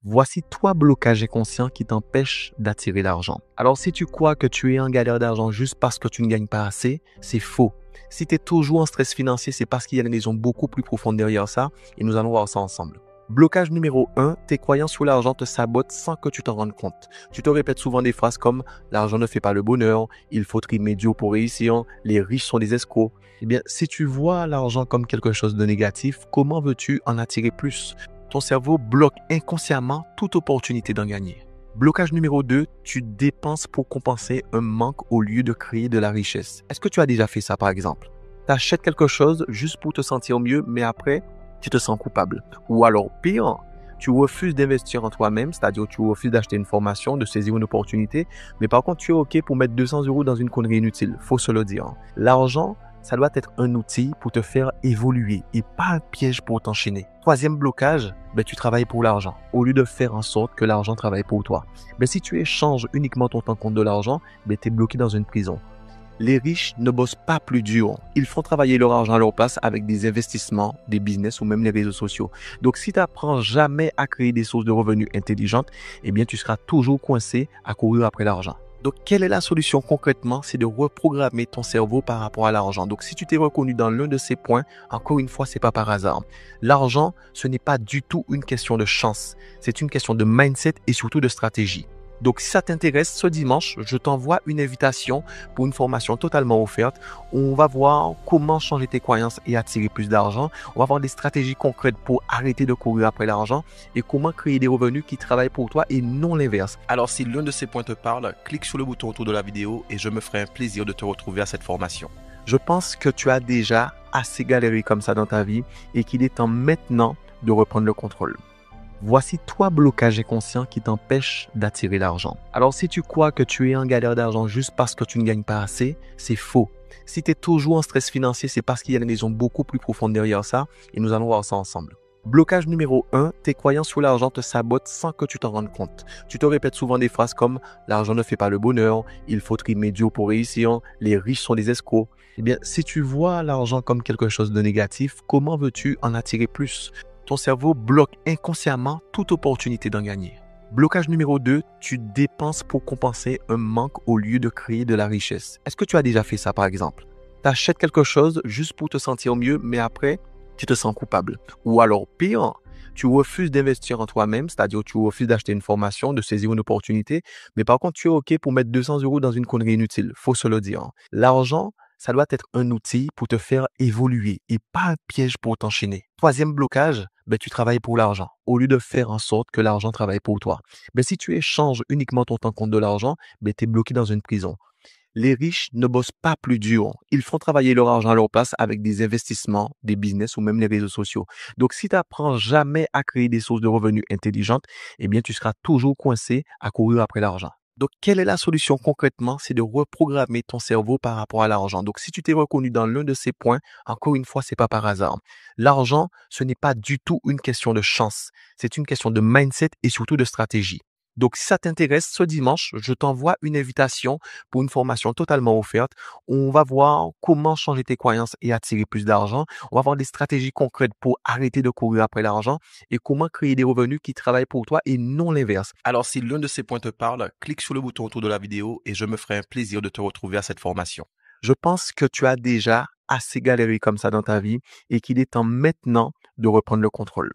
Voici 3 blocages inconscients qui t'empêchent d'attirer l'argent. Alors si tu crois que tu es en galère d'argent juste parce que tu ne gagnes pas assez, c'est faux. Si tu es toujours en stress financier, c'est parce qu'il y a une raison beaucoup plus profonde derrière ça et nous allons voir ça ensemble. Blocage numéro 1, tes croyances sur l'argent te sabotent sans que tu t'en rendes compte. Tu te répètes souvent des phrases comme l'argent ne fait pas le bonheur, il faut trimer dur pour réussir, les riches sont des escrocs. Eh bien, si tu vois l'argent comme quelque chose de négatif, comment veux-tu en attirer plus? Ton cerveau bloque inconsciemment toute opportunité d'en gagner. Blocage numéro 2, tu dépenses pour compenser un manque au lieu de créer de la richesse. Est-ce que tu as déjà fait ça par exemple? Tu achètes quelque chose juste pour te sentir mieux, mais après, tu te sens coupable. Ou alors pire, tu refuses d'investir en toi-même, c'est-à-dire tu refuses d'acheter une formation, de saisir une opportunité, mais par contre tu es OK pour mettre 200 € dans une connerie inutile, faut se le dire. L'argent, ça doit être un outil pour te faire évoluer et pas un piège pour t'enchaîner. Troisième blocage, tu travailles pour l'argent au lieu de faire en sorte que l'argent travaille pour toi. Si tu échanges uniquement ton temps contre de l'argent, tu es bloqué dans une prison. Les riches ne bossent pas plus dur. Ils font travailler leur argent à leur place avec des investissements, des business ou même les réseaux sociaux. Donc, si tu n'apprends jamais à créer des sources de revenus intelligentes, tu seras toujours coincé à courir après l'argent. Donc, quelle est la solution concrètement? C'est de reprogrammer ton cerveau par rapport à l'argent. Donc, si tu t'es reconnu dans l'un de ces points, encore une fois, c'est pas par hasard. L'argent, ce n'est pas du tout une question de chance. C'est une question de mindset et surtout de stratégie. Donc, si ça t'intéresse, ce dimanche, je t'envoie une invitation pour une formation totalement offerte où on va voir comment changer tes croyances et attirer plus d'argent. On va voir des stratégies concrètes pour arrêter de courir après l'argent et comment créer des revenus qui travaillent pour toi et non l'inverse. Alors, si l'un de ces points te parle, clique sur le bouton autour de la vidéo et je me ferai un plaisir de te retrouver à cette formation. Je pense que tu as déjà assez galéré comme ça dans ta vie et qu'il est temps maintenant de reprendre le contrôle. Voici 3 blocages inconscients qui t'empêchent d'attirer l'argent. Alors si tu crois que tu es en galère d'argent juste parce que tu ne gagnes pas assez, c'est faux. Si tu es toujours en stress financier, c'est parce qu'il y a une raison beaucoup plus profonde derrière ça et nous allons voir ça ensemble. Blocage numéro 1, tes croyances sur l'argent te sabotent sans que tu t'en rendes compte. Tu te répètes souvent des phrases comme l'argent ne fait pas le bonheur, il faut trimer dur pour réussir, les riches sont des escrocs. Si tu vois l'argent comme quelque chose de négatif, comment veux-tu en attirer plus? Ton cerveau bloque inconsciemment toute opportunité d'en gagner. Blocage numéro 2, tu dépenses pour compenser un manque au lieu de créer de la richesse. Est-ce que tu as déjà fait ça par exemple? Tu achètes quelque chose juste pour te sentir mieux, mais après, tu te sens coupable. Ou alors pire, tu refuses d'investir en toi-même, c'est-à-dire tu refuses d'acheter une formation, de saisir une opportunité, mais par contre tu es OK pour mettre 200 € dans une connerie inutile, faut se le dire. L'argent, ça doit être un outil pour te faire évoluer et pas un piège pour t'enchaîner. Troisième blocage, tu travailles pour l'argent au lieu de faire en sorte que l'argent travaille pour toi. Si tu échanges uniquement ton temps contre de l'argent, tu es bloqué dans une prison. Les riches ne bossent pas plus dur. Ils font travailler leur argent à leur place avec des investissements, des business ou même les réseaux sociaux. Donc, si tu n'apprends jamais à créer des sources de revenus intelligentes, tu seras toujours coincé à courir après l'argent. Donc, quelle est la solution concrètement? C'est de reprogrammer ton cerveau par rapport à l'argent. Donc, si tu t'es reconnu dans l'un de ces points, encore une fois, c'est pas par hasard. L'argent, ce n'est pas du tout une question de chance. C'est une question de mindset et surtout de stratégie. Donc, si ça t'intéresse, ce dimanche, je t'envoie une invitation pour une formation totalement offerte où on va voir comment changer tes croyances et attirer plus d'argent. On va voir des stratégies concrètes pour arrêter de courir après l'argent et comment créer des revenus qui travaillent pour toi et non l'inverse. Alors, si l'un de ces points te parle, clique sur le bouton autour de la vidéo et je me ferai un plaisir de te retrouver à cette formation. Je pense que tu as déjà assez galéré comme ça dans ta vie et qu'il est temps maintenant de reprendre le contrôle.